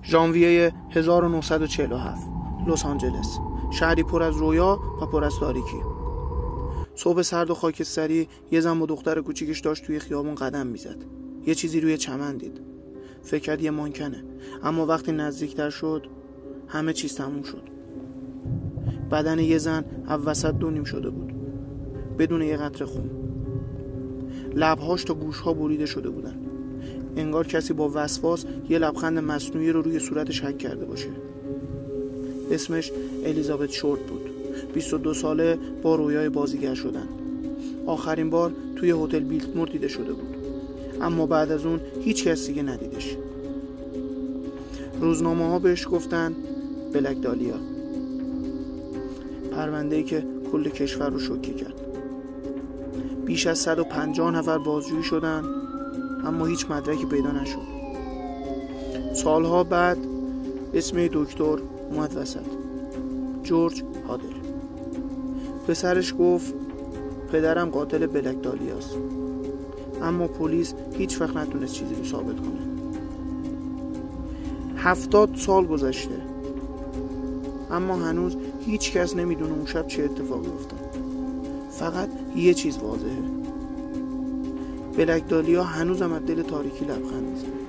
ژانویه 1947 لس آنجلس، شهری پر از رویا و پر از تاریکی. صبح سرد و خاکستری یه زن با دختر کوچیکش داشت توی خیابون قدم میزد. یه چیزی روی چمن دید. فکر کرد یه مانکنه، اما وقتی نزدیکتر شد همه چیز تموم شد. بدن یه زن وسط دو نیم شده بود، بدون یه قطره خون. لبهاش تا گوشها بریده شده بودن. انگار کسی با وسواس یه لبخند مصنوعی رو روی صورتش حک کرده باشه. اسمش الیزابت شورت بود. 22 ساله با رویای بازیگر شدن. آخرین بار توی هتل بیلتمور دیده شده بود، اما بعد از اون هیچ کس دیگه ندیدش. روزنامه ها بهش گفتن بلک دالیا، پرونده‌ای که کل کشور رو شوکه کرد. بیش از 150 نفر بازجویی شدن، اما هیچ مدرکی پیدا نشد. سالها بعد اسم دکتر اومد وسط، جورج هادر. پسرش گفت پدرم قاتل بلک دالیاست، اما پلیس هیچ وقت نتونست چیزی رو ثابت کنه. 70 سال گذشته، اما هنوز هیچ کس نمیدونه اون شب چه اتفاقی افتاد. فقط یه چیز واضحه، بلک دالیا هنوزم از دل تاریکی لبخند میزنه.